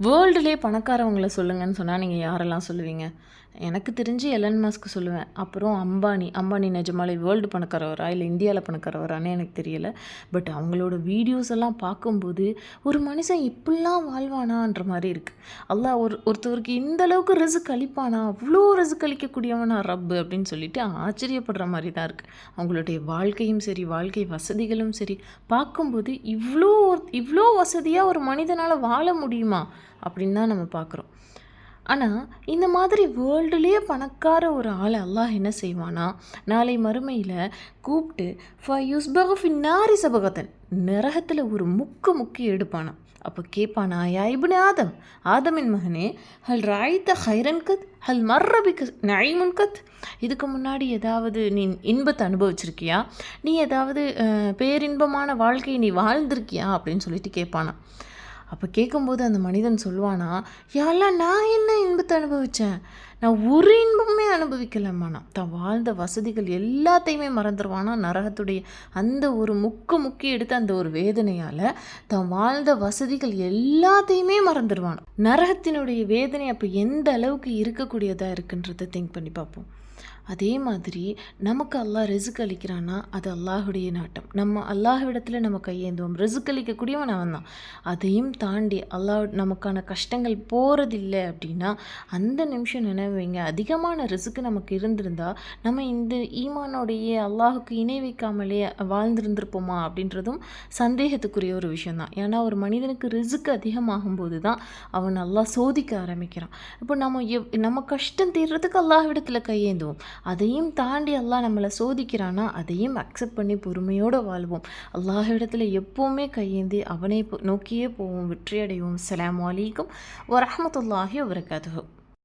வேர்ல்டுலேயே பணக்காரவங்கள சொல்லுங்கன்னு சொன்னால் நீங்கள் யாரெல்லாம் சொல்லுவீங்க? எனக்கு தெரிஞ்சு எலன் மஸ்க் சொல்லுவேன். அப்புறம் அம்பானி நிஜமாலே வேர்ல்டு பணக்காரவரா இல்லை இந்தியாவில் பணக்காரவரான்னு எனக்கு தெரியலை. பட் அவங்களோட வீடியோஸ் எல்லாம் பார்க்கும்போது ஒரு மனுஷன் இப்படிலாம் வாழ்வானான்ற மாதிரி இருக்குது. அல்லாஹ் ஒருத்தவருக்கு இந்த அளவுக்கு ரிஸ்க் அளிப்பானா, அவ்வளோ ரிஸ்க் அளிக்கக்கூடியவனா ரப்பு அப்படின்னு சொல்லிட்டு ஆச்சரியப்படுற மாதிரி தான் இருக்குது. அவங்களுடைய வாழ்க்கையும் சரி, வாழ்க்கை வசதிகளும் சரி பார்க்கும்போது இவ்வளோ வசதியாக ஒரு மனிதனால் வாழ முடியுமா அப்படின்னு தான் நம்ம பார்க்குறோம். ஆனால் இந்த மாதிரி வேர்ல்டுலேயே பணக்கார ஒரு ஆளை அல்லாஹ் என்ன செய்வானா, நாளை மறுமையில் கூப்பிட்டு ஃபயுஸ்பகஃபின்னாரி சபகத்தன் நரகத்தில் ஒரு முக்கி எடுப்பானா. அப்போ கேட்பானா, யா இப்னு ஆதமின் மகனே, ஹல் ராய்த்த ஹைரன் கத் ஹல் மர்ரபிக் நைமுன் கத். இதுக்கு முன்னாடி ஏதாவது நீ இன்பத்தை அனுபவிச்சிருக்கியா, நீ ஏதாவது பேரின்பமான வாழ்க்கையை நீ வாழ்ந்திருக்கியா அப்படின்னு சொல்லிட்டு கேட்பானா. அப்போ கேட்கும்போது அந்த மனிதன் சொல்லுவானா, யாரெல்லாம் நான் என்ன இன்பத்தை அனுபவித்தேன், நான் ஒரு இன்பமே அனுபவிக்கலம்மானா. தான் வாழ்ந்த வசதிகள் எல்லாத்தையுமே மறந்துடுவானா. நரகத்துடைய அந்த ஒரு முக்கி எடுத்து அந்த ஒரு வேதனையால் தான் வாழ்ந்த வசதிகள் எல்லாத்தையுமே மறந்துடுவானா. நரகத்தினுடைய வேதனை அப்போ எந்த அளவுக்கு இருக்கக்கூடியதாக இருக்குன்றதை திங்க் பண்ணி பார்ப்போம். அதே மாதிரி நமக்கு அல்லாஹ் ரிஸ்க் அளிக்கிறான்னா அது அல்லாஹுடைய நாட்டம். நம்ம அல்லாஹ்விடத்தில் நம்ம கையேந்துவோம். ரிஸ்க் அளிக்கக்கூடியவன் அவன் தான். அதையும் தாண்டி அல்லாஹ் நமக்கான கஷ்டங்கள் போகிறதில்லை அப்படின்னா அந்த நிமிஷம் நினைவைங்க, அதிகமான ரிஸ்க்கு நமக்கு இருந்திருந்தால் நம்ம இந்த ஈமானோடைய அல்லாஹுக்கு இணை வைக்காமலே வாழ்ந்திருந்திருப்போமா அப்படின்றதும் சந்தேகத்துக்குரிய ஒரு விஷயந்தான். ஏன்னா ஒரு மனிதனுக்கு ரிஸ்க் அதிகமாகும்போது தான் அவன் அல்லாஹ் சோதிக்க ஆரம்பிக்கிறான். இப்போ நம்ம கஷ்டம் தீர்றதுக்கு அல்லாஹ்விடத்தில் கையேந்துவோம். அதையும் தாண்டி அல்லாஹ் நம்மளை சோதிக்கிறானா அதையும் அக்செப்ட் பண்ணி பொறுமையோடு வாழ்வோம். அல்லாஹ்விடத்தில் எப்போவுமே கையேந்தி அவனை நோக்கியே போவோம், வெற்றி அடைவோம். அஸ்ஸலாமு அலைக்கும் வரஹ்மத்துல்லாஹி வபரகாத்துஹு.